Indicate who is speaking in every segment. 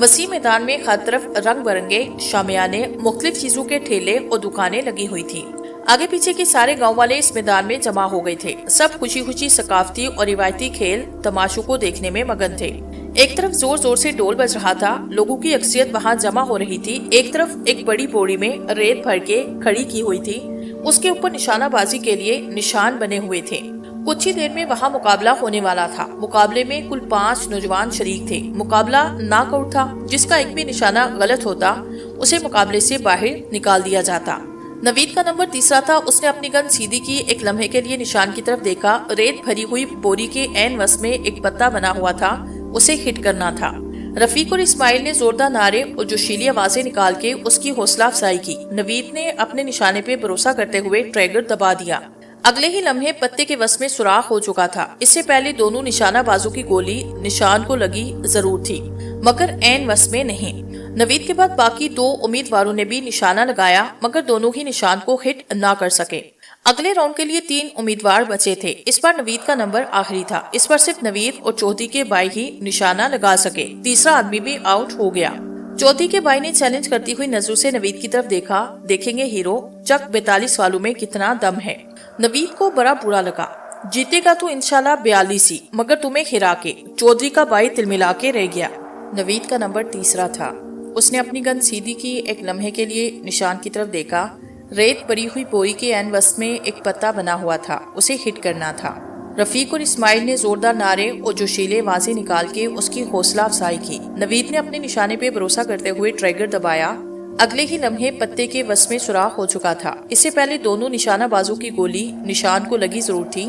Speaker 1: وسیع میدان میں ہر طرف رنگ برنگے شامیانے، مختلف چیزوں کے ٹھیلے اور دکانیں لگی ہوئی تھی۔ آگے پیچھے کے سارے گاؤں والے اس میدان میں جمع ہو گئے تھے۔ سب خوشی خوشی ثقافتی اور روایتی کھیل تماشوں کو دیکھنے میں مگن تھے۔ ایک طرف زور زور سے ڈول بج رہا تھا، لوگوں کی اکثریت وہاں جمع ہو رہی تھی۔ ایک طرف ایک بڑی بوری میں ریت بھر کے کھڑی کی ہوئی تھی، اس کے اوپر نشانہ بازی کے لیے نشان بنے ہوئے تھے۔ کچھ ہی دیر میں وہاں مقابلہ ہونے والا تھا۔ مقابلے میں کل 5 نوجوان شریک تھے۔ مقابلہ ناک آؤٹ تھا، جس کا ایک بھی نشانہ غلط ہوتا اسے مقابلے سے باہر نکال دیا جاتا۔ نوید کا نمبر تیسرا تھا۔ اس نے اپنی گن سیدھی کی، ایک لمحے کے لیے نشان کی طرف دیکھا۔ ریت بھری ہوئی بوری کے عین وسط میں ایک پتا بنا ہوا تھا، اسے ہٹ کرنا تھا۔ رفیق اور اسماعیل نے زوردار نعرے اور جوشیلی آوازیں نکال کے اس کی حوصلہ افزائی کی۔ نوید نے اپنے نشانے پہ بھروسہ کرتے ہوئے ٹریگر دبا دیا۔ اگلے ہی لمحے پتے کے وسط میں سوراخ ہو چکا تھا۔ اس سے پہلے دونوں نشانہ بازوں کی گولی نشان کو لگی ضرور تھی، مگر عین وسط میں نہیں۔ نوید کے بعد باقی 2 امیدواروں نے بھی نشانہ لگایا، مگر دونوں ہی نشان کو ہٹ نہ کر سکے۔ اگلے راؤنڈ کے لیے 3 امیدوار بچے تھے۔ اس بار نوید کا نمبر آخری تھا۔ اس پر صرف نوید اور چودھری کے بھائی ہی نشانہ لگا سکے۔ تیسرا آدمی بھی آؤٹ ہو گیا۔ چودھری کے بھائی نے چیلنج کرتی ہوئی نظروں سے نوید کی طرف دیکھا۔ دیکھیں گے ہیرو، چک 42 والوں میں کتنا دم ہے۔ نوید کو بڑا برا لگا۔ جیتے گا تو انشاءاللہ 42 ہی، مگر تمہیں ہرا کے۔ چودھری کا بھائی تلملا کے رہ گیا۔ نوید کا نمبر تیسرا تھا۔ اس نے اپنی گن سیدھی کی، ایک لمحے کے لیے نشان کی طرف دیکھا۔ ریت بری ہوئی بوری کے عین وسط میں ایک پتا بنا ہوا تھا، اسے ہٹ کرنا تھا۔ رفیق اور اسماعیل نے زوردار نعرے اور جوشیلے آوازیں نکال کے اس کی حوصلہ افزائی کی۔ نوید نے اپنے نشانے پہ بھروسہ کرتے ہوئے ٹریگر دبایا۔ اگلے ہی لمحے پتے کے وسط میں سوراخ ہو چکا تھا۔ اس سے پہلے دونوں نشانہ بازوں کی گولی نشان کو لگی ضرور تھی،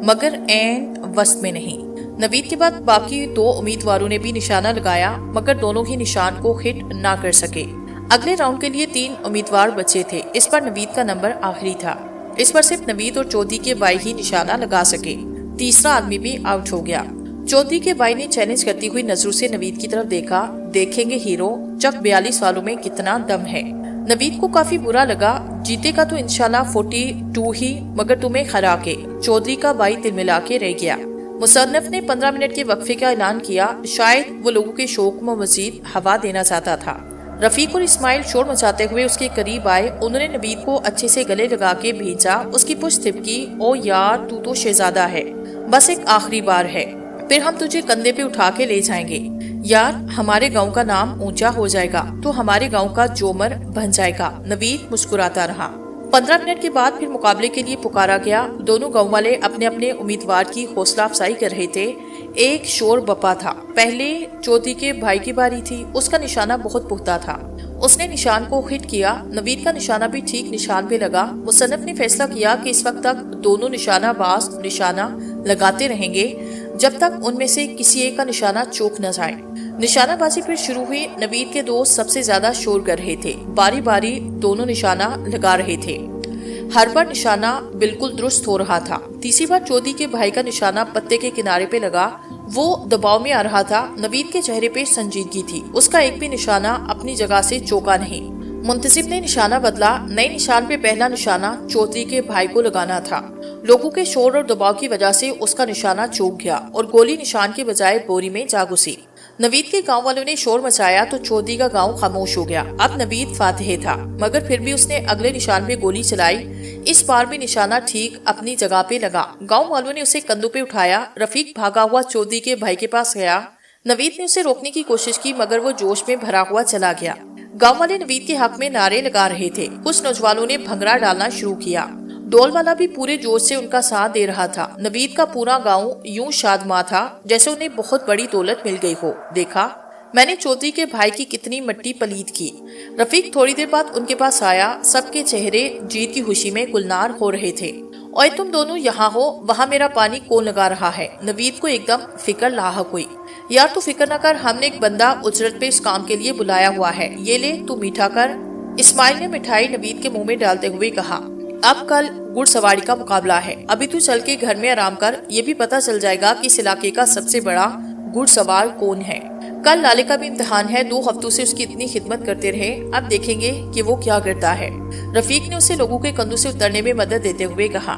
Speaker 1: مگر عین وسط میں نہیں۔ نوید کے بعد باقی 2 امیدواروں نے بھی نشانہ لگایا، مگر دونوں ہی نشان کو ہٹ نہ کر سکے۔ اگلے راؤنڈ کے لیے 3 امیدوار بچے تھے۔ اس پر نوید کا نمبر آخری تھا۔ اس پر صرف نوید اور چودھری کے بھائی ہی نشانہ لگا سکے۔ تیسرا آدمی بھی آؤٹ ہو گیا۔ چودھری کے بھائی نے چیلنج کرتی ہوئی نظروں سے نوید کی طرف دیکھا۔ دیکھیں گے ہیرو، چک 42 والوں میں کتنا دم ہے۔ نوید کو کافی برا لگا۔ جیتے گا تو انشاءاللہ 42 ہی، مگر تمہیں ہرا کے۔ چودھری کا بھائی تلملا کے رہ گیا۔ مصنف نے 15 منٹ کے وقفے کا اعلان کیا۔ شاید وہ لوگوں کے شوق میں مزید ہوا دینا چاہتا تھا۔ رفیق اور اسماعیل شور مچاتے ہوئے اس کے قریب آئے۔ انہوں نے نوید کو اچھے سے گلے لگا کے بھیجا، اس کی پشت تھپکی۔ او یار، تو شہزادہ ہے، بس ایک آخری بار ہے، پھر ہم تجھے کندھے پہ اٹھا کے لے جائیں گے۔ یار، ہمارے گاؤں کا نام اونچا ہو جائے گا تو ہمارے گاؤں کا جومر بن جائے گا۔ نوید مسکراتا رہا۔ 15 منٹ کے بعد پھر مقابلے کے لیے پکارا گیا۔ دونوں گاؤں والے اپنے اپنے امیدوار کی حوصلہ افزائی کر رہے تھے۔ ایک شور بپا تھا۔ پہلے چودھری کے بھائی کی باری تھی۔ اس کا نشانہ بہت پختہ تھا، اس نے نشان کو ہٹ کیا۔ نوید کا نشانہ بھی ٹھیک نشان پہ لگا۔ مصنف نے فیصلہ کیا کہ اس وقت تک دونوں نشانہ باز نشانہ لگاتے رہیں گے جب تک ان میں سے کسی ایک کا نشانہ چوک نہ جائے۔ نشانہ بازی پھر شروع ہوئی۔ نوید کے دوست سب سے زیادہ شور کر رہے تھے۔ باری باری دونوں نشانہ لگا رہے تھے۔ ہر بار نشانہ بالکل درست ہو رہا تھا۔ تیسری بار چودھری کے بھائی کا نشانہ پتے کے کنارے پہ لگا۔ وہ دباؤ میں آ رہا تھا۔ نوید کے چہرے پہ سنجیدگی تھی۔ اس کا ایک بھی نشانہ اپنی جگہ سے چوکا نہیں۔ منتصب نے نشانہ بدلا۔ نئے نشان پہ پہلا نشانہ چودھری کے بھائی کو لگانا تھا۔ لوگوں کے شور اور دباؤ کی وجہ سے اس کا نشانہ چوک گیا اور گولی نشان کے بجائے بوری میں جا گھسی۔ نوید کے گاؤں والوں نے شور مچایا تو چودھری کا گاؤں خاموش ہو گیا۔ اب نوید فاتح تھا، مگر پھر بھی اس نے اگلے نشان پہ گولی چلائی۔ اس بار بھی نشانہ ٹھیک اپنی جگہ پہ لگا۔ گاؤں والوں نے اسے کندھوں پہ اٹھایا۔ رفیق بھاگا ہوا چودھری کے بھائی کے پاس گیا۔ نوید نے اسے روکنے کی کوشش کی، مگر وہ جوش میں بھرا ہوا چلا گیا۔ گاؤں والے نوید کے حق میں نعرے لگا رہے تھے۔ کچھ نوجوانوں نے بھنگڑا ڈالنا شروع کیا۔ ڈول والا بھی پورے جوش سے ان کا ساتھ دے رہا تھا۔ نوید کا پورا گاؤں یوں شادماں تھا جیسے انہیں بہت بڑی دولت مل گئی ہو۔ دیکھا میں نے چودھری کے بھائی کی کتنی مٹی پلید کی۔ رفیق تھوڑی دیر بعد ان کے پاس آیا۔ سب کے چہرے جیت کی خوشی میں گلنار ہو رہے تھے۔ اور تم دونوں یہاں ہو، وہاں میرا پانی کون لگا رہا ہے؟ نوید کو ایک دم فکر لاحق ہوئی۔ یار تو فکر نہ کر، ہم نے ایک بندہ اجرت پہ اس کام کے لیے بلایا ہوا ہے، یہ لے تو میٹھا کر۔ اسماعیل نے مٹھائی نوید کے منہ میں ڈالتے ہوئے کہا، اب کل گھڑ سواری کا مقابلہ ہے، ابھی تو چل کے گھر میں آرام کر، یہ بھی پتہ چل جائے گا کہ اس علاقے کا سب سے بڑا گھڑ سوار کون ہے۔ کل لالے کا بھی امتحان ہے، 2 ہفتوں سے اس کی اتنی خدمت کرتے رہے، اب دیکھیں گے کہ وہ کیا کرتا ہے۔ رفیق نے اسے لوگوں کے کندھوں سے اترنے میں مدد دیتے ہوئے کہا۔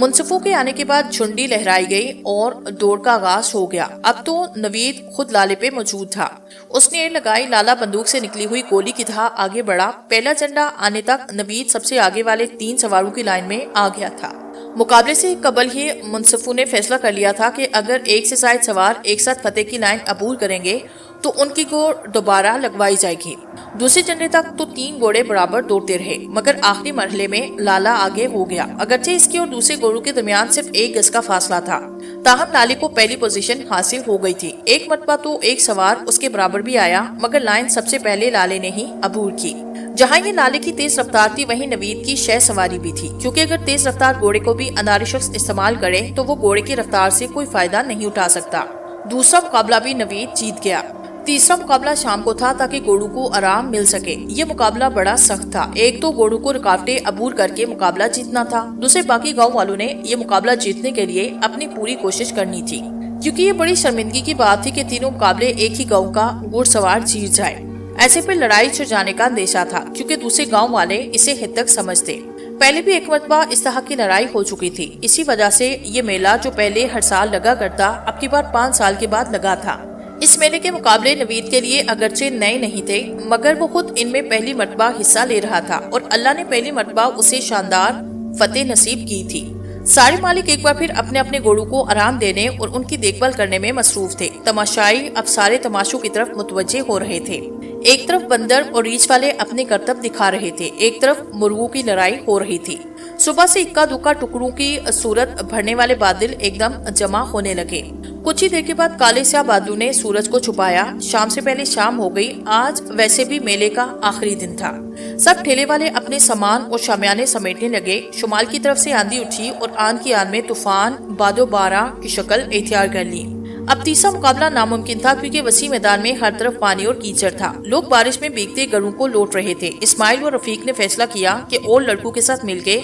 Speaker 1: منصفوں کے آنے کے بعد جھنڈی لہرائی گئی اور دوڑ کا آغاز ہو گیا۔ اب تو نوید خود لالے پہ موجود تھا۔ اس نے ایر لگائی، لالا بندوق سے نکلی ہوئی گولی کی طرح آگے بڑھا۔ پہلا جھنڈا آنے تک نوید سب سے آگے والے 3 سواروں کی لائن میں آ گیا تھا۔ مقابلے سے قبل ہی منصفوں نے فیصلہ کر لیا تھا کہ اگر 1 سے زائد سوار ایک ساتھ فتح کی لائن عبور کریں گے تو ان کی گوڑ دوبارہ لگوائی جائے گی۔ دوسرے جھنڈے تک تو 3 گھوڑے برابر دوڑتے رہے، مگر آخری مرحلے میں لالا آگے ہو گیا۔ اگرچہ اس کے اور دوسرے گھوڑوں کے درمیان صرف 1 گز کا فاصلہ تھا، تاہم لالے کو پہلی پوزیشن حاصل ہو گئی تھی۔ ایک مرتبہ تو ایک سوار اس کے برابر بھی آیا، مگر لائن سب سے پہلے لالے نے ہی عبور کی۔ جہاں یہ لالے کی تیز رفتار تھی، وہیں نوید کی شہ سواری بھی تھی، کیونکہ اگر تیز رفتار گھوڑے کو بھی انارے شخص استعمال کرے تو وہ گھوڑے کی رفتار سے کوئی فائدہ نہیں اٹھا سکتا۔ دوسرا مقابلہ بھی نوید جیت گیا۔ تیسرا مقابلہ شام کو تھا تاکہ گھوڑوں کو آرام مل سکے۔ یہ مقابلہ بڑا سخت تھا۔ ایک تو گھوڑوں کو رکاوٹیں عبور کر کے مقابلہ جیتنا تھا، دوسرے باقی گاؤں والوں نے یہ مقابلہ جیتنے کے لیے اپنی پوری کوشش کرنی تھی، کیونکہ یہ بڑی شرمندگی کی بات تھی کہ تینوں مقابلے ایک ہی گاؤں کا گھوڑ سوار جیت جائے۔ ایسے پہ لڑائی چھڑ جانے کا اندیشہ تھا، کیونکہ دوسرے گاؤں والے اسے حد تک سمجھتے۔ پہلے بھی ایک مرتبہ اس طرح کی لڑائی ہو چکی تھی۔ اسی وجہ سے یہ میلہ جو پہلے ہر سال لگا کرتا، اب کی بار 5 سال کے بعد لگا تھا۔ اس میلے کے مقابلے نوید کے لیے اگرچہ نئے نہیں تھے، مگر وہ خود ان میں پہلی مرتبہ حصہ لے رہا تھا اور اللہ نے پہلی مرتبہ اسے شاندار فتح نصیب کی تھی۔ سارے مالک ایک بار پھر اپنے اپنے گھوڑوں کو آرام دینے اور ان کی دیکھ بھال کرنے میں مصروف تھے۔ تماشائی اب سارے تماشوں کی طرف متوجہ ہو رہے تھے۔ ایک طرف بندر اور ریچھ والے اپنے کرتب دکھا رہے تھے، ایک طرف مرغوں کی لڑائی ہو رہی تھی۔ صبح سے اکا دکا ٹکڑوں کی صورت بھرنے والے بادل ایک دم جمع ہونے لگے۔ کچھ ہی دیر کے بعد کالے سیاہ بادلوں نے سورج کو چھپایا۔ شام سے پہلے شام ہو گئی۔ آج ویسے بھی میلے کا آخری دن تھا۔ سب ٹھیلے والے اپنے سامان اور شامیانے سمیٹنے لگے۔ شمال کی طرف سے آندھی اٹھی اور آن کی آن میں طوفان باد و بارہ کی شکل اختیار کر لی۔ اب تیسرا مقابلہ ناممکن تھا، کیونکہ وسیع میدان میں ہر طرف پانی اور کیچڑ تھا۔ لوگ بارش میں بھیگتے گھروں کو لوٹ رہے تھے۔ اسماعیل و رفیق نے فیصلہ کیا کہ اور لڑکوں کے ساتھ مل کے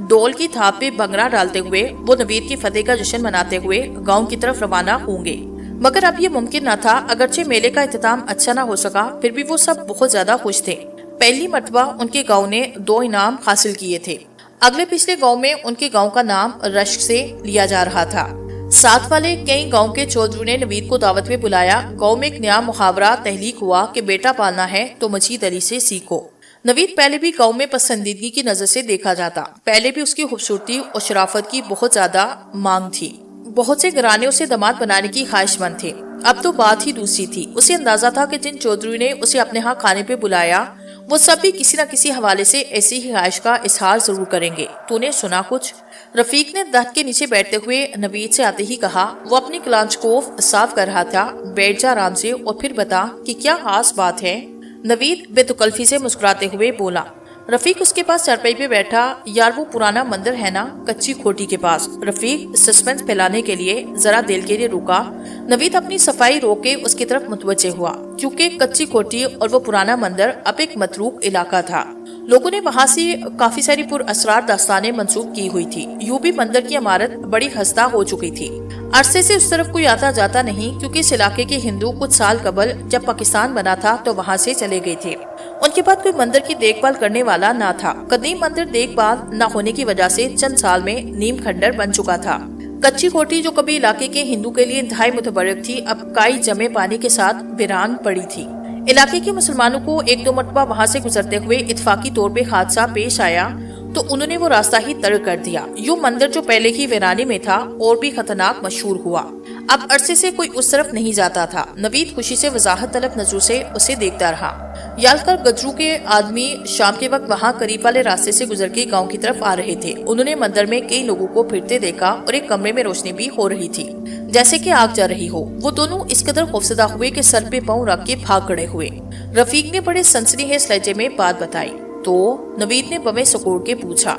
Speaker 1: ڈول کی تھاپ پہ بھنگڑا ڈالتے ہوئے وہ نوید کی فتح کا جشن مناتے ہوئے گاؤں کی طرف روانہ ہوں گے۔ مگر اب یہ ممکن نہ تھا۔ اگرچہ میلے کا اختتام اچھا نہ ہو سکا، پھر بھی وہ سب بہت زیادہ خوش تھے۔ پہلی مرتبہ ان کے گاؤں نے 2 انعام حاصل کیے تھے۔ اگلے پچھلے گاؤں میں ان کے گاؤں کا نام رشک سے لیا جا رہا تھا۔ ساتھ والے کئی گاؤں کے چودھروں نے نوید کو دعوت میں بلایا۔ گاؤں میں ایک نیا محاورہ تحلیق ہوا کہ بیٹا پالنا ہے تو مجید علی سے سیکھو۔ نوید پہلے بھی گاؤں میں پسندیدگی کی نظر سے دیکھا جاتا۔ پہلے بھی اس کی خوبصورتی اور شرافت کی بہت زیادہ مانگ تھی۔ بہت سے گھرانے اسے داماد بنانے کی خواہش مند تھے۔ اب تو بات ہی دوسری تھی۔ اسے اندازہ تھا کہ جن چودھری نے اسے اپنے ہاں کھانے پہ بلایا وہ سب بھی کسی نہ کسی حوالے سے ایسی ہی خواہش کا اظہار ضرور کریں گے۔ تو نے سنا کچھ؟ رفیق نے درخت کے نیچے بیٹھتے ہوئے نوید سے آتے ہی کہا۔ وہ اپنی کلانچکوف صاف کر رہا تھا۔ بیٹھ جا آرام سے اور پھر بتا کہ کیا خاص بات ہے۔ نوید بے تکلفی سے مسکراتے ہوئے بولا۔ رفیق اس کے پاس چارپائی پہ بیٹھا۔ یار وہ پرانا مندر ہے نا کچی کھوٹی کے پاس۔ رفیق سسپنس پھیلانے کے لیے ذرا دیر کے لیے رکا۔ نوید اپنی صفائی روک کے اس کی طرف متوجہ ہوا، کیونکہ کچی کھوٹی اور وہ پرانا مندر اب ایک متروک علاقہ تھا۔ لوگوں نے وہاں سے کافی ساری پر اسرار داستانیں منسوخ کی ہوئی تھی۔ یوں بھی مندر کی عمارت بڑی خستہ ہو چکی تھی۔ عرصے سے اس طرف کوئی آتا جاتا نہیں، کیونکہ اس علاقے کے ہندو کچھ سال قبل جب پاکستان بنا تھا تو وہاں سے چلے گئے تھے۔ ان کے بعد کوئی مندر کی دیکھ بھال کرنے والا نہ تھا۔ قدیم مندر دیکھ بھال نہ ہونے کی وجہ سے چند سال میں نیم کھنڈر بن چکا تھا۔ کچی کوٹھی جو کبھی علاقے کے ہندو کے لیے انتہائی متبرک تھی، اب کائی جمے پانی کے ساتھ ویران پڑی تھی۔ علاقے کے مسلمانوں کو 1-2 مرتبہ وہاں سے گزرتے ہوئے اتفاقی طور پہ حادثہ پیش آیا تو انہوں نے وہ راستہ ہی ترک کر دیا۔ یوں مندر جو پہلے ہی ویرانے میں تھا اور بھی خطرناک مشہور ہوا۔ اب عرصے سے کوئی اس طرف نہیں جاتا تھا۔ نوید خوشی سے وضاحت طلب نظروں سے اسے دیکھتا رہا۔ یالکر گجرو کے آدمی شام کے وقت وہاں قریب والے راستے سے گزر کے گاؤں کی طرف آ رہے تھے۔ انہوں نے مندر میں کئی لوگوں کو پھرتے دیکھا اور ایک کمرے میں روشنی بھی ہو رہی تھی جیسے کہ آگ جا رہی ہو۔ وہ دونوں اس قدر خوفزدہ ہوئے کہ سر پہ پاؤں رکھ کے بھاگ کھڑے ہوئے۔ رفیق نے بڑے سنسنی خیز لہجے میں بات بتائی تو نوید نے بویں سکوڑ کے پوچھا۔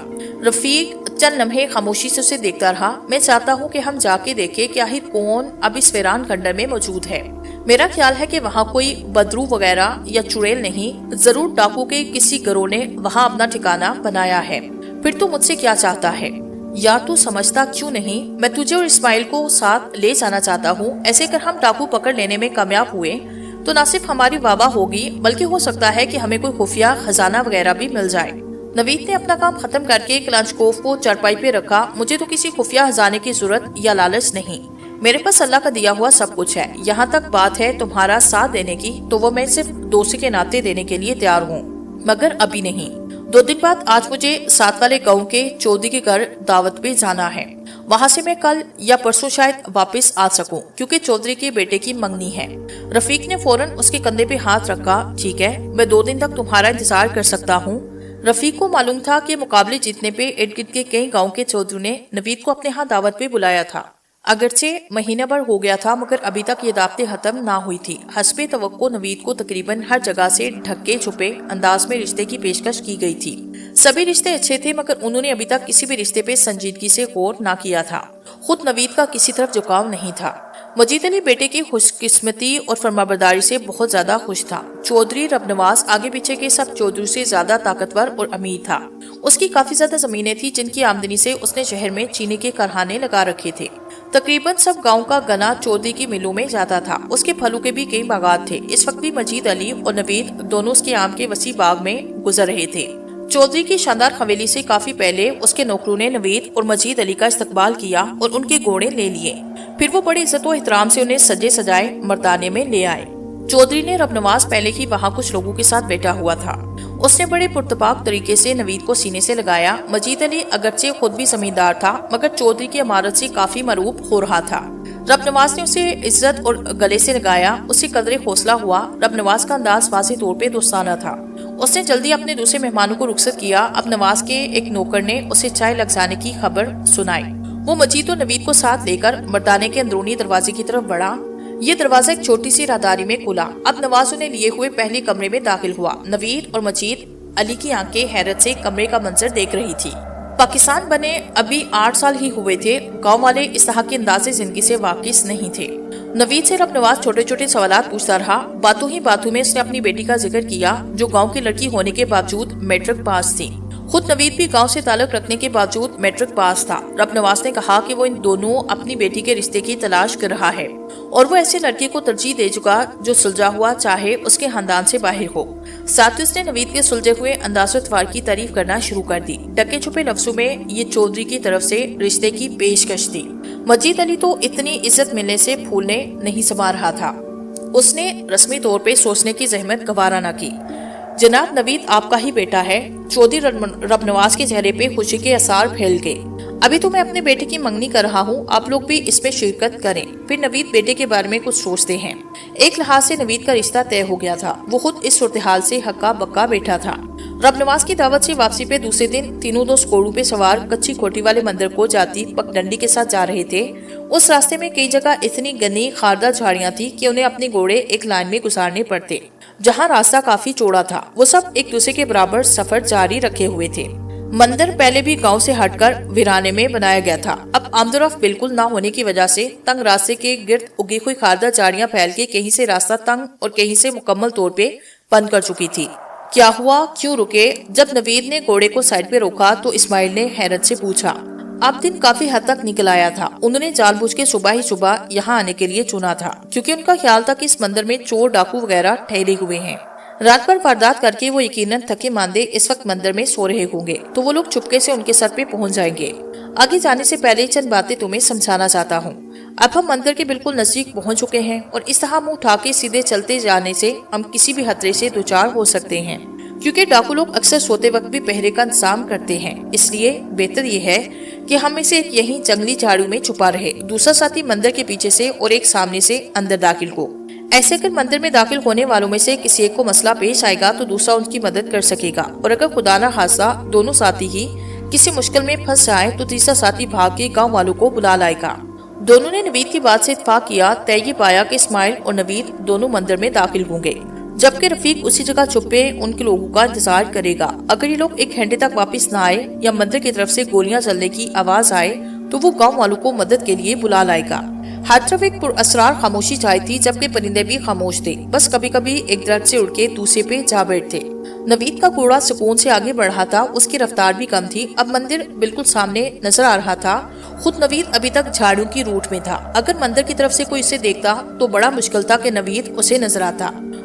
Speaker 1: رفیق چند لمحے خاموشی سے اسے دیکھتا رہا۔ میں چاہتا ہوں کہ ہم جا کے دیکھیں کہ آخر کون اب اس ویران کھنڈر میں موجود ہے۔ میرا خیال ہے کہ وہاں کوئی بدرو وغیرہ یا چڑیل نہیں، ضرور ڈاکو کے کسی گروہ نے وہاں اپنا ٹھکانہ بنایا ہے۔ پھر تو مجھ سے کیا چاہتا ہے؟ یار تو سمجھتا کیوں نہیں، میں تجھے اور اسماعیل کو ساتھ لے جانا چاہتا ہوں۔ ایسے کر ہم ڈاکو پکڑ لینے میں کامیاب ہوئے تو نہ صرف ہماری واہ واہ ہوگی، بلکہ ہو سکتا ہے کہ ہمیں کوئی خفیہ خزانہ وغیرہ بھی مل جائے۔ نوید نے اپنا کام ختم کر کے کلانچکوف کو چارپائی پہ رکھا۔ مجھے تو کسی خفیہ خزانے کی ضرورت یا لالچ نہیں، میرے پاس اللہ کا دیا ہوا سب کچھ ہے۔ یہاں تک بات ہے تمہارا ساتھ دینے کی تو وہ میں صرف دوستی کے ناطے دینے کے لیے تیار ہوں، مگر ابھی نہیں۔ 2 دن بعد آج مجھے ساتھ والے گاؤں کے چودھری کے گھر دعوت پہ جانا ہے۔ وہاں سے میں کل یا پرسوں شاید واپس آ سکوں، کیونکہ چودھری کے بیٹے کی منگنی ہے۔ رفیق نے فوراً اس کے کندھے پہ ہاتھ رکھا۔ ٹھیک ہے، میں 2 دن تک تمہارا انتظار کر سکتا ہوں۔ رفیق کو معلوم تھا کہ مقابلے جیتنے پہ ارد گرد کے کئی گاؤں کے چودھریوں نے نوید کو اپنے ہاں دعوت پہ بلایا تھا۔ اگرچہ مہینہ بھر ہو گیا تھا، مگر ابھی تک یہ دعوتیں ختم نہ ہوئی تھی۔ حسب توقع نوید کو تقریباً ہر جگہ سے ڈھکے چھپے انداز میں رشتے کی پیشکش کی گئی تھی۔ سبھی رشتے اچھے تھے، مگر انہوں نے ابھی تک کسی بھی رشتے پہ سنجیدگی سے غور نہ کیا تھا۔ خود نوید کا کسی طرف جھکاؤ نہیں تھا۔ مجید علی بیٹے کی خوش قسمتی اور فرمانبرداری سے بہت زیادہ خوش تھا۔ چودھری رب نواز آگے پیچھے کے سب چودھریوں سے زیادہ طاقتور اور امیر تھا۔ اس کی کافی زیادہ زمینیں تھیں، جن کی آمدنی سے اس نے شہر میں چینی کے کارخانے لگا رکھے تھے۔ تقریباً سب گاؤں کا گنا چودھری کی ملوں میں جاتا تھا۔ اس کے پھلوں کے بھی کئی باغات تھے۔ اس وقت بھی مجید علی اور نوید دونوں اس کے آم کے وسیع باغ میں گزر رہے تھے۔ چودھری کی شاندار حویلی سے کافی پہلے اس کے نوکروں نے نوید اور مجید علی کا استقبال کیا اور ان کے گھوڑے لے لیے۔ پھر وہ بڑی عزت و احترام سے انہیں سجے سجائے مردانے میں لے آئے۔ چودھری نے رب نواز پہلے ہی وہاں کچھ لوگوں کے ساتھ بیٹھا ہوا تھا۔ اس نے بڑے پرتپاک طریقے سے نوید کو سینے سے لگایا۔ مجید علی اگرچہ خود بھی زمیندار تھا، مگر چودھری کی عمارت سے کافی مرعوب ہو رہا تھا۔ رب نواز نے اسے عزت اور گلے سے لگایا۔ اسے قدرے حوصلہ ہوا۔ رب نواز کا انداز واضح طور پہ دوستانہ تھا۔ اس نے جلدی اپنے دوسرے مہمانوں کو رخصت کیا۔ اب نواز کے ایک نوکر نے اسے چائے لگ جانے کی خبر سنائی۔ وہ مجید و نوید کو ساتھ لے کر مردانے کے اندرونی دروازے کی طرف بڑھا۔ یہ دروازہ ایک چھوٹی سی راہداری میں کھلا۔ اب نواز انہیں لیے ہوئے پہلے کمرے میں داخل ہوا۔ نوید اور مجید علی کی آنکھیں حیرت سے کمرے کا منظر دیکھ رہی تھی۔ پاکستان بنے ابھی 8 سال ہی ہوئے تھے۔ گاؤں والے اس طرح کے انداز زندگی سے واقف نہیں تھے۔ نوید سے رب نواز چھوٹے چھوٹے سوالات پوچھتا رہا۔ باتوں ہی باتوں میں اس نے اپنی بیٹی کا ذکر کیا، جو گاؤں کی لڑکی ہونے کے باوجود میٹرک پاس تھی۔ خود نوید بھی گاؤں سے تعلق رکھنے کے باوجود میٹرک پاس تھا۔ رب نواز نے کہا کہ وہ ان دونوں اپنی بیٹی کے رشتے کی تلاش کر رہا ہے، اور وہ ایسے لڑکے کو ترجیح دے چکا جو سلجھا ہوا چاہے اس کے خاندان سے باہر ہو۔ ساتھ اس نے نوید کے سلجھے ہوئے انداز و اتوار کی تعریف کرنا شروع کر دی۔ ڈکے چھپے لفظوں میں یہ چودھری کی طرف سے رشتے کی پیشکش تھی۔ مجید علی تو اتنی عزت ملنے سے پھولنے نہیں سما رہا تھا۔ اس نے رسمی طور پہ سوچنے کی زحمت گوارا نہ کی۔ جناب نوید آپ کا ہی بیٹا ہے۔ چودھری رب نواز کے چہرے پہ خوشی کے اثار پھیل گئے۔ ابھی تو میں اپنے بیٹے کی منگنی کر رہا ہوں، آپ لوگ بھی اس میں شرکت کریں۔ پھر نوید بیٹے کے بارے میں کچھ سوچتے ہیں۔ ایک لحاظ سے نوید کا رشتہ طے ہو گیا تھا۔ وہ خود اس صورتحال سے ہکا بکا بیٹھا تھا۔ رب نواز کی دعوت سے واپسی پہ دوسرے دن تینوں دوست گھوڑوں پہ سوار کچی کوٹھی والے مندر کو جاتی پگڈنڈی کے ساتھ جا رہے تھے۔ اس راستے میں کئی جگہ اتنی گھنی خاردار جھاڑیاں تھی کہ انہیں اپنے گھوڑے ایک لائن میں گزارنے پڑتے۔ جہاں راستہ کافی چوڑا تھا، وہ سب ایک دوسرے کے برابر سفر جاری رکھے ہوئے تھے۔ مندر پہلے بھی گاؤں سے ہٹ کر ویرانے میں بنایا گیا تھا۔ اب آمد و رفت بالکل نہ ہونے کی وجہ سے تنگ راستے کے گرد اگی ہوئی خاردار جھاڑیاں پھیل کے کہیں سے راستہ تنگ اور کہیں سے مکمل طور پہ بند کر چکی تھی۔ کیا ہوا، کیوں رکے؟ جب نوید نے گھوڑے کو سائڈ پہ روکا تو اسماعیل نے حیرت سے پوچھا۔ اب دن کافی حد تک نکل آیا تھا۔ انہوں نے جان بوجھ کے صبح ہی صبح یہاں آنے کے لیے چنا تھا، کیونکہ ان کا خیال تھا کہ اس مندر میں چور ڈاکو وغیرہ ٹھہرے ہوئے ہیں۔ رات بھر واردات کر کے وہ یقیناً تھکے ماندے اس وقت مندر میں سو رہے ہوں گے، تو وہ لوگ چپکے سے ان کے سر پہ پہنچ جائیں گے۔ آگے جانے سے پہلے چند باتیں تمہیں سمجھانا چاہتا ہوں۔ اب ہم مندر کے بالکل نزدیک پہنچ چکے ہیں، اور اس طرح منہ اٹھا کے سیدھے چلتے جانے سے ہم کسی بھی خطرے سے دوچار ہو سکتے ہیں، کیونکہ ڈاکو لوگ اکثر سوتے وقت بھی پہرے کا انتظام کرتے ہیں۔ اس لیے بہتر یہ ہے کہ ہم اسے ایک یہیں جنگلی جھاڑیوں میں چھپا رہے، دوسرا ساتھی مندر کے پیچھے سے اور ایک سامنے سے اندر داخل ہو۔ ایسے اگر مندر میں داخل ہونے والوں میں سے کسی ایک کو مسئلہ پیش آئے گا تو دوسرا ان کی مدد کر سکے گا، اور اگر خدا نہ خواستہ دونوں ساتھی ہی کسی مشکل میں پھنس جائے تو تیسرا ساتھی بھاگ کے گاؤں والوں کو بلا لائے گا۔ دونوں نے نوید کی بات سے اتفاق کیا۔ طے یہ پایا کہ اسماعیل اور نوید دونوں مندر میں داخل ہوں گے، جبکہ رفیق اسی جگہ چھپے ان کے لوگوں کا انتظار کرے گا۔ اگر یہ لوگ ایک گھنٹے تک واپس نہ آئے یا مندر کی طرف سے گولیاں چلنے کی آواز آئے تو وہ گاؤں والوں کو مدد کے لیے بلا لائے گا۔ ہر طرف ایک پر اسرار خاموشی چھائی تھی، جبکہ پرندے بھی خاموش تھے، بس کبھی کبھی ایک درخت سے اڑ کے دوسرے پہ جا بیٹھتے۔ نوید کا گھوڑا سکون سے آگے بڑھ رہا تھا، اس کی رفتار بھی کم تھی۔ اب مندر بالکل سامنے نظر آ رہا تھا۔ خود نوید ابھی تک جھاڑیوں کی روٹ میں تھا۔ اگر مندر کی طرف سے کوئی اسے دیکھتا تو بڑا مشکل تھا کہ نوید اسے نظر آتا۔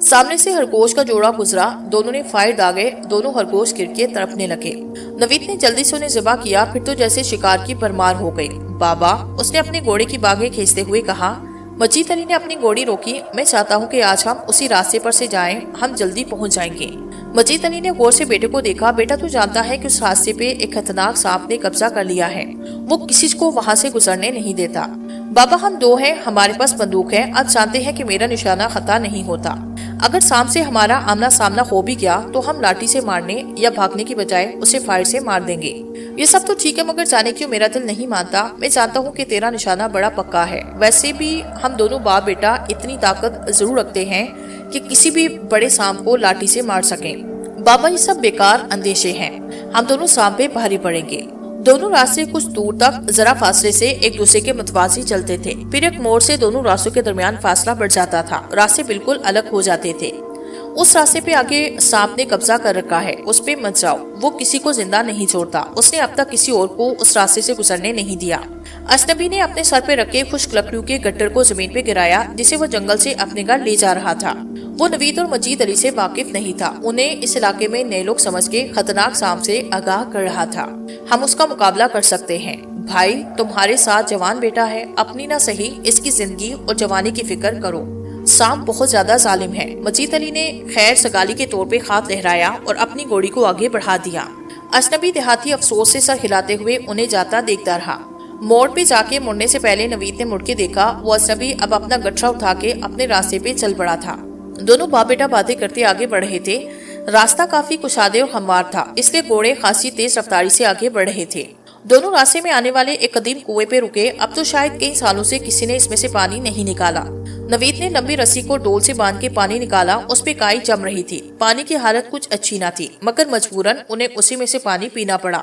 Speaker 1: سامنے سے خرگوش کا جوڑا گزرا، دونوں نے فائر داغے، دونوں خرگوش گر کے تڑپنے لگے۔ نوید نے جلدی سے انہیں ذبح کیا، پھر تو جیسے شکار کی بھرمار ہو گئی۔ بابا، اس نے اپنے گھوڑے کی باگیں کھینچتے ہوئے کہا۔ مجید علی نے اپنی گھوڑی روکی۔ میں چاہتا ہوں کہ آج ہم اسی راستے پر سے جائیں، ہم جلدی پہنچ جائیں گے۔ مجید علی نے غور سے بیٹے کو دیکھا۔ بیٹا تو جانتا ہے کہ اس راستے پہ ایک خطرناک سانپ نے قبضہ کر لیا ہے، وہ کسی کو وہاں سے گزرنے نہیں دیتا۔ بابا، ہم دو ہیں، ہمارے پاس بندوق ہے، آپ جانتے ہیں کہ میرا نشانہ خطا نہیں ہوتا۔ اگر سانپ سے ہمارا آمنا سامنا ہو بھی گیا تو ہم لاٹھی سے مارنے یا بھاگنے کی بجائے اسے فائر سے مار دیں گے۔ یہ سب تو ٹھیک ہے، مگر جانے کیوں میرا دل نہیں مانتا۔ میں جانتا ہوں کہ تیرا نشانہ بڑا پکا ہے، ویسے بھی ہم دونوں باپ بیٹا اتنی طاقت ضرور رکھتے ہیں کہ کسی بھی بڑے سانپ کو لاٹھی سے مار سکیں۔ بابا، یہ سب بیکار اندیشے ہیں، ہم دونوں سانپ پہ بھاری پڑیں گے۔ دونوں راستے کچھ دور تک ذرا فاصلے سے ایک دوسرے کے متوازی چلتے تھے، پھر ایک موڑ سے دونوں راستوں کے درمیان فاصلہ بڑھ جاتا تھا، راستے بالکل الگ ہو جاتے تھے۔ اس راستے پہ آگے سانپ نے قبضہ کر رکھا ہے، اس پہ مت جاؤ، وہ کسی کو زندہ نہیں چھوڑتا، اس نے اب تک کسی اور کو اس راستے سے گزرنے نہیں دیا۔ اجنبی نے اپنے سر پہ رکھے خشک لکڑیوں کے گٹر کو زمین پہ گرایا جسے وہ جنگل سے اپنے گھر لے جا رہا تھا۔ وہ نوید اور مجید علی سے واقف نہیں تھا، انہیں اس علاقے میں نئے لوگ سمجھ کے خطرناک سانپ سے آگاہ کر رہا تھا۔ ہم اس کا مقابلہ کر سکتے ہیں۔ بھائی، تمہارے ساتھ جوان بیٹا ہے، اپنی نہ صحیح اس کی زندگی اور جوانی کی فکر کرو۔ سانپ بہت زیادہ ظالم ہے۔ مجید علی نے خیر سگالی کے طور پہ ہاتھ لہرایا اور اپنی گھوڑی کو آگے بڑھا دیا۔ اجنبی دیہاتی افسوس سے سر ہلاتے ہوئے انہیں جاتا دیکھتا رہا۔ موڑ پہ جا کے مڑنے سے پہلے نوید نے مڑ کے دیکھا، وہ اجنبی اب اپنا گٹھرا اٹھا کے اپنے راستے پہ چل پڑا تھا۔ دونوں باپ بیٹا باتیں کرتے آگے بڑھ رہے تھے۔ راستہ کافی کشادے اور ہموار تھا، اس لیے گھوڑے خاصی تیز رفتاری سے آگے بڑھ رہے تھے۔ دونوں راستے میں آنے والے ایک قدیم کنویں پہ رکے، اب تو شاید کئی سالوں سے کسی نے اس میں سے پانی نہیں نکالا۔ نوید نے لمبی رسی کو ڈول سے باندھ کے پانی نکالا، اس پہ کائی جم رہی تھی۔ پانی کی حالت کچھ اچھی نہ تھی، مگر مجبوراً انہیں اسی میں سے پانی پینا پڑا،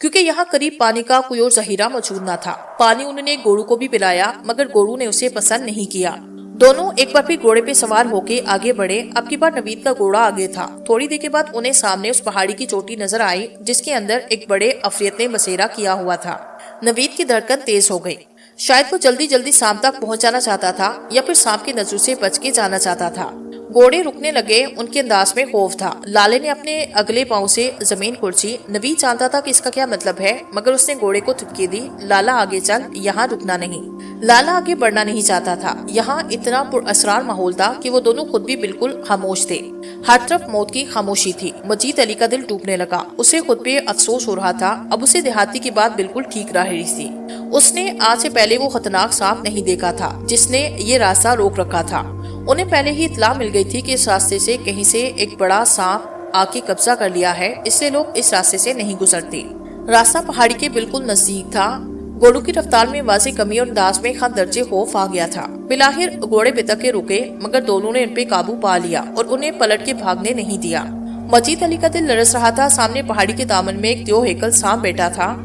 Speaker 1: کیونکہ یہاں قریب پانی کا کوئی اور ذخیرہ موجود نہ تھا۔ پانی انہوں نے گورو کو بھی پلایا، مگر گورو نے اسے پسند نہیں کیا۔ دونوں ایک بار پھر گھوڑے پہ سوار ہو کے آگے بڑھے، اب کی بار نوید کا گھوڑا آگے تھا۔ تھوڑی دیر کے بعد انہیں سامنے اس پہاڑی کی چوٹی نظر آئی جس کے اندر ایک بڑے عفریت نے بسیرا کیا ہوا تھا۔ نوید کی دھڑکن تیز ہو گئی، شاید وہ جلدی جلدی سانپ تک پہنچ جانا چاہتا تھا یا پھر سانپ کی نظروں سے بچ کے جانا چاہتا تھا۔ گھوڑے رکنے لگے، ان کے انداز میں خوف تھا۔ لالے نے اپنے اگلے پاؤں سے زمین کھرچی۔ نوید جانتا تھا کہ اس کا کیا مطلب ہے، مگر اس نے گھوڑے کو تھپکی دی، لالا آگے چل، یہاں رکنا نہیں۔ لالا آگے بڑھنا نہیں چاہتا تھا۔ یہاں اتنا پر اسرار ماحول تھا کہ وہ دونوں خود بھی بالکل خاموش تھے، ہر طرف موت کی خاموشی تھی۔ مجید علی کا دل ٹوٹنے لگا، اسے خود پہ افسوس ہو رہا تھا، اب اسے دیہاتی کی بات بالکل ٹھیک رہ رہی تھی۔ اس نے آج سے پہلے وہ خطرناک سانپ نہیں دیکھا تھا جس نے یہ راستہ روک رکھا تھا۔ انہیں پہلے ہی اطلاع مل گئی تھی کہ اس راستے سے کہیں سے ایک بڑا سانپ آ کے قبضہ کر لیا ہے، اس لیے لوگ اس راستے سے نہیں گزرتے۔ راستہ پہاڑی کے بالکل نزدیک تھا۔ گھوڑوں کی رفتار میں واضح کمی اور انداز میں خط درجے خوف آ گیا تھا۔ بالآخر گھوڑے بتک کے رکے، مگر دونوں نے ان پہ قابو پا لیا اور انہیں پلٹ کے بھاگنے نہیں دیا۔ مجید علی کا دل لرز رہا تھا۔ سامنے پہاڑی کے دامن میں ایک دیو ہیکل سانپ بیٹھا تھا،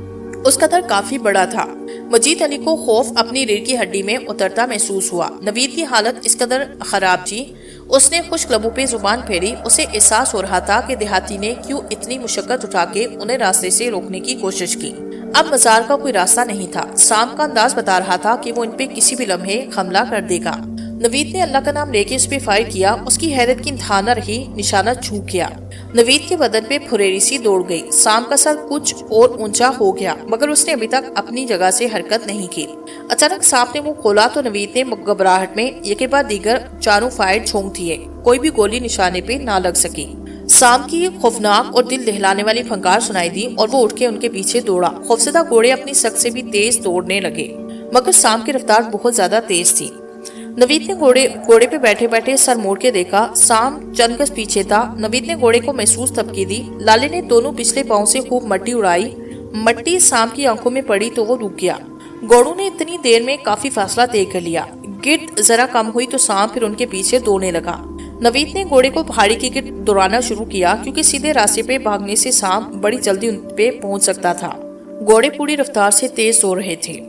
Speaker 1: اس کا در کافی بڑا تھا۔ مجید علی کو خوف اپنی ریڑھ کی ہڈی میں اترتا محسوس ہوا۔ نوید کی حالت اس قدر خراب تھی، اس نے خشک لبوں پہ زبان پھیری۔ اسے احساس ہو رہا تھا کہ دیہاتی نے کیوں اتنی مشقت اٹھا کے انہیں راستے سے روکنے کی کوشش کی۔ اب مزار کا کوئی راستہ نہیں تھا۔ سانپ کا انداز بتا رہا تھا کہ وہ ان پہ کسی بھی لمحے حملہ کر دے گا۔ نوید نے اللہ کا نام لے کے اس پہ فائر کیا، اس کی حیرت کی انتہا نہ رہی، نشانہ چوک گیا۔ نوید کے بدن پہ پھریری سی دوڑ گئی، سانپ کا سر کچھ اور اونچا ہو گیا، مگر اس نے ابھی تک اپنی جگہ سے حرکت نہیں کی۔ اچانک سانپ نے منہ کھولا تو نوید نے گھبراہٹ میں ایک کے بعد دیگر چاروں فائر چھونک دیے، کوئی بھی گولی نشانے پہ نہ لگ سکی۔ سانپ کی خوفناک اور دل دہلانے والی پھنکار سنائی دی اور وہ اٹھ کے ان کے پیچھے دوڑا۔ خوفزدہ گھوڑے اپنی سگ سے بھی تیز دوڑنے لگے، مگر سانپ کی رفتار بہت زیادہ تیز تھی۔ نوید نے گھوڑے پہ بیٹھے بیٹھے سر موڑ کے دیکھا، سانپ چند گز پیچھے تھا۔ نوید نے گھوڑے کو محسوس تھپکی دی۔ لالے نے دونوں پچھلے پاؤں سے خوب مٹی اڑائی، مٹی سانپ کی آنکھوں میں پڑی تو وہ رک گیا۔ گھوڑوں نے اتنی دیر میں کافی فاصلہ طے کر لیا۔ گرد ذرا کم ہوئی تو سانپ پھر ان کے پیچھے دوڑنے لگا۔ نوید نے گھوڑے کو پہاڑی کی گرد دوڑانا شروع کیا، کیونکہ سیدھے راستے پہ بھاگنے سے سانپ بڑی جلدی ان پہ پہنچ سکتا تھا۔ گھوڑے پوری رفتار سے تیز دوڑ رہے تھے۔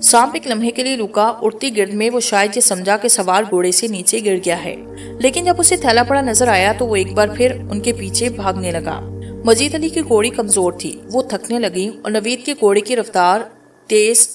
Speaker 1: سانپ ایک لمحے کے لیے رکا، اڑتی گرد میں وہ شاید یہ سمجھا کہ سوار گھوڑے سے نیچے گر گیا ہے، لیکن جب اسے تھیلا پڑا نظر آیا تو وہ ایک بار پھر ان کے پیچھے بھاگنے لگا۔ مجید علی کی گھوڑی کمزور تھی، وہ تھکنے لگی اور نوید کے گھوڑے کی رفتار تیز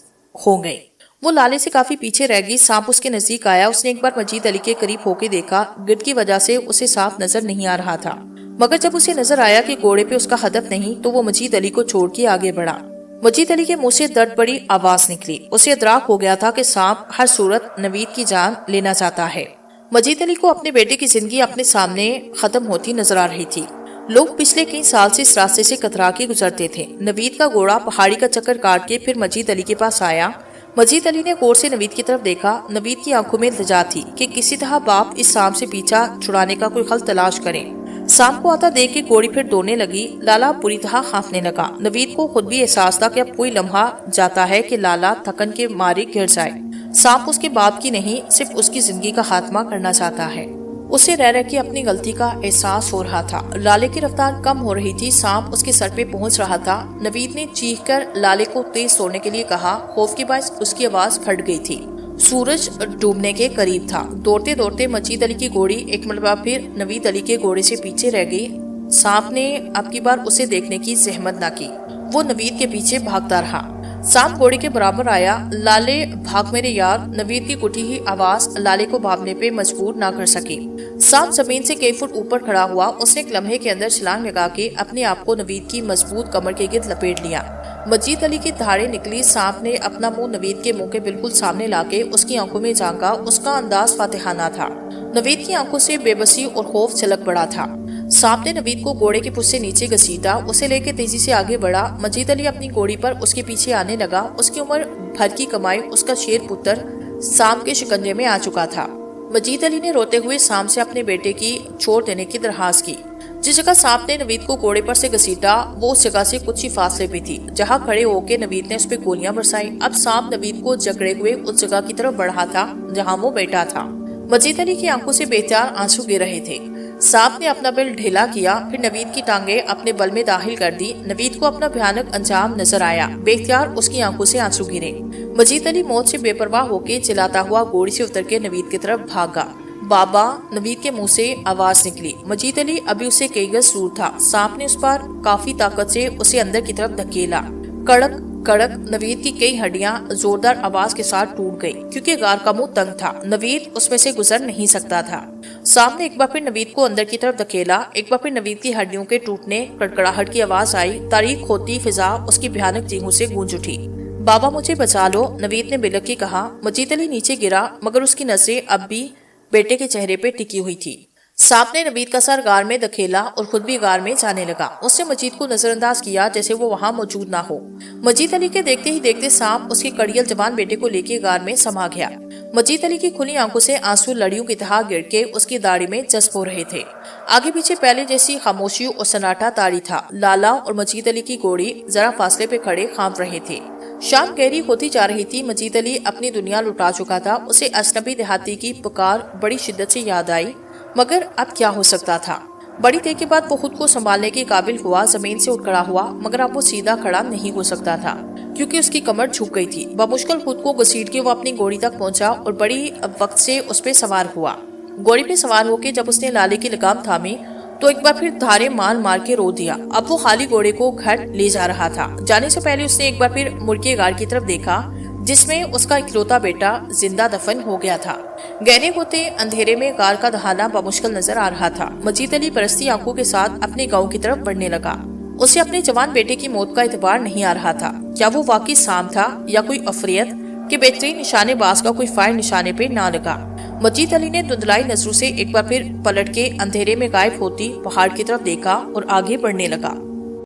Speaker 1: ہو گئی۔ وہ لالے سے کافی پیچھے رہ گئی۔ سانپ اس کے نزدیک آیا۔ اس نے ایک بار مجید علی کے قریب ہو کے دیکھا، گرد کی وجہ سے اسے صاف نظر نہیں آ رہا تھا، مگر جب اسے نظر آیا کہ گھوڑے پہ اس کا ہدف نہیں تو وہ مجید علی کو چھوڑ کے آگے بڑھا۔ مجید علی کے منہ سے درد بڑی آواز نکلی۔ اسے ادراک ہو گیا تھا کہ سانپ ہر صورت نوید کی جان لینا چاہتا ہے۔ مجید علی کو اپنے بیٹے کی زندگی اپنے سامنے ختم ہوتی نظر آ رہی تھی۔ لوگ پچھلے کئی سال سے اس راستے سے کترا کے گزرتے تھے۔ نوید کا گھوڑا پہاڑی کا چکر کاٹ کے پھر مجید علی کے پاس آیا۔ مجید علی نے غور سے نوید کی طرف دیکھا۔ نوید کی آنکھوں میں التجا تھی کہ کسی طرح باپ اس سانپ سے پیچھا چھڑانے کا کوئی خل تلاش کرے۔ سانپ کو آتا دیکھ کے گھوڑی پھر دوڑنے لگی۔ لالا بری طرح کانپنے لگا۔ نوید کو خود بھی احساس تھا کہ اب کوئی لمحہ جاتا ہے کہ لالا تھکن کے مارے گر جائے۔ سانپ اس کے باپ کی نہیں، صرف اس کی زندگی کا خاتمہ کرنا چاہتا ہے۔ اسے رہ رہ کے اپنی غلطی کا احساس ہو رہا تھا۔ لالے کی رفتار کم ہو رہی تھی، سانپ اس کے سر پہ پہنچ رہا تھا۔ نوید نے چیخ کر لالے کو تیز توڑنے کے لیے کہا۔ خوف کے باعث اس کی آواز پھٹ گئی تھی۔ سورج ڈوبنے کے قریب تھا۔ دوڑتے دوڑتے مجید علی کی گھوڑی ایک مرتبہ پھر نوید علی کے گھوڑے سے پیچھے رہ گئی۔ سانپ نے اب کی بار اسے دیکھنے کی زحمت نہ کی، وہ نوید کے پیچھے بھاگتا رہا۔ سانپ گھوڑے کے برابر آیا۔ لالے بھاگ میرے یار۔ نوید کی گٹی ہوئی آواز لالے کو بھاگنے پہ مجبور نہ کر سکی۔ سانپ زمین سے کئی فٹ اوپر کھڑا ہوا۔ اس نے ایک لمحے کے اندر چھلانگ لگا کے اپنے آپ کو نوید کی مضبوط کمر کے گرد لپیٹ لیا۔ مجید علی کی دھاڑیں نکلی۔ سانپ نے اپنا منہ نوید کے منہ کے بالکل سامنے لا کے اس کی آنکھوں میں جھانکا۔ اس کا انداز فاتحانہ تھا۔ نوید کی آنکھوں سے بے بسی اور خوف چھلک پڑا تھا۔ سانپ نے نوید کو گھوڑے کے پشت سے نیچے گھسیٹا، اسے لے کے تیزی سے آگے بڑھا۔ مجید علی اپنی گھوڑی پر اس کے پیچھے آنے لگا۔ اس کی عمر بھر کی کمائی، اس کا شیر پتر سانپ کے شکنجے میں آ چکا تھا۔ مجید علی نے روتے ہوئے سانپ سے اپنے بیٹے کی چھوڑ دینے کی درخواست کی۔ جس جگہ سانپ نے نوید کو گھوڑے پر سے گھسیٹا وہ اس جگہ سے کچھ ہی فاصلے پہ تھی جہاں کھڑے ہو کے نوید نے اس پہ گولیاں برسائی۔ اب سانپ نوید کو جکڑے ہوئے اس جگہ کی طرف بڑھا تھا جہاں وہ بیٹھا تھا۔ مجید علی کی آنکھوں سے بے اختیار آنسو گر رہے تھے۔ سانپ نے اپنا بل ڈھیلا کیا، پھر نوید کی ٹانگیں اپنے بل میں داخل کر دی۔ نوید کو اپنا بھیانک انجام نظر آیا۔ بے اختیار اس کی آنکھوں سے آنسو گرے۔ مجید علی موت سے بے پرواہ ہو کے چلاتا ہوا گھوڑی سے اتر کے نوید کی طرف بھاگا۔ بابا، نوید کے منہ سے آواز نکلی۔ مجید علی ابھی اسے کئی گز دور تھا۔ سانپ نے اس پر کافی طاقت سے اسے اندر کی طرف دھکیلا۔ کڑک کڑک نوید کی کئی ہڈیاں زوردار آواز کے ساتھ ٹوٹ گئی کیونکہ غار کا منہ تنگ تھا۔ نوید اس میں سے گزر نہیں سکتا تھا۔ سانپ نے ایک بار پھر نوید کو اندر کی طرف دھکیلا۔ ایک بار پھر نوید کی ہڈیوں کے ٹوٹنے، کڑکڑاہٹ کی آواز آئی۔ تاریک ہوتی فضا اس کی بھیانک چیخوں سے گونج اٹھی۔ بابا مجھے بچا لو، نوید نے بلک کے کہا۔ مجید علی نیچے گرا مگر اس کی نظریں اب بھی بیٹے کے چہرے پہ ٹکی ہوئی تھی۔ سانپ نے نوید کا سر غار میں دھکیلا اور خود بھی غار میں جانے لگا۔ اس نے مجید کو نظر انداز کیا جیسے وہ وہاں موجود نہ ہو۔ مجید علی کے دیکھتے ہی دیکھتے سانپ اس کے کڑیل جوان بیٹے کو لے کے غار میں سما گیا۔ مجید علی کی کھلی آنکھوں سے آنسو لڑیوں کی طرح گر کے اس کی داڑھی میں جذب ہو رہے تھے۔ آگے پیچھے پہلے جیسی خاموشی اور سناٹا طاری تھا۔ لالا اور مجید علی کی گھوڑی ذرا فاصلے پہ کھڑے کانپ رہے تھے۔ شام گہری ہوتی جا رہی تھی۔ مجید علی اپنی دنیا لٹا چکا تھا۔ اسے اجنبی دیہاتی کی پکار بڑی شدت سے یاد آئی، مگر اب کیا ہو سکتا تھا؟ بڑی دیر کے بعد وہ خود کو سنبھالنے کے قابل ہوا، زمین سے اٹھ کھڑا ہوا، مگر اب وہ سیدھا کھڑا نہیں ہو سکتا تھا کیونکہ اس کی کمر جھک گئی تھی۔ بمشکل خود کو گھسیٹ کے وہ اپنی گھوڑی تک پہنچا اور بڑی وقت سے اس پہ سوار ہوا۔ گھوڑی پہ سوار ہو کے جب اس نے لالے کی لگام تھامی تو ایک بار پھر دھارے مار کے رو دیا۔ اب وہ خالی گھوڑے کو گھر لے جا رہا تھا۔ جانے سے پہلے اس نے ایک بار پھر مڑ کے غار کی طرف دیکھا جس میں اس کا اکلوتا بیٹا زندہ دفن ہو گیا تھا۔ گہرے ہوتے اندھیرے میں غار کا دہانا بمشکل نظر آ رہا تھا۔ مجید علی پرستی آنکھوں کے ساتھ اپنے گاؤں کی طرف بڑھنے لگا۔ اسے اپنے جوان بیٹے کی موت کا اعتبار نہیں آ رہا تھا۔ کیا وہ واقعی سانپ تھا یا کوئی عفریت کہ بہترین نشانے باز کا کوئی فائر نشانے پہ نہ لگا؟ مجید علی نے دھندلائی نظروں سے ایک بار پھر پلٹ کے اندھیرے میں غائب ہوتی پہاڑ کی طرف دیکھا اور آگے بڑھنے لگا۔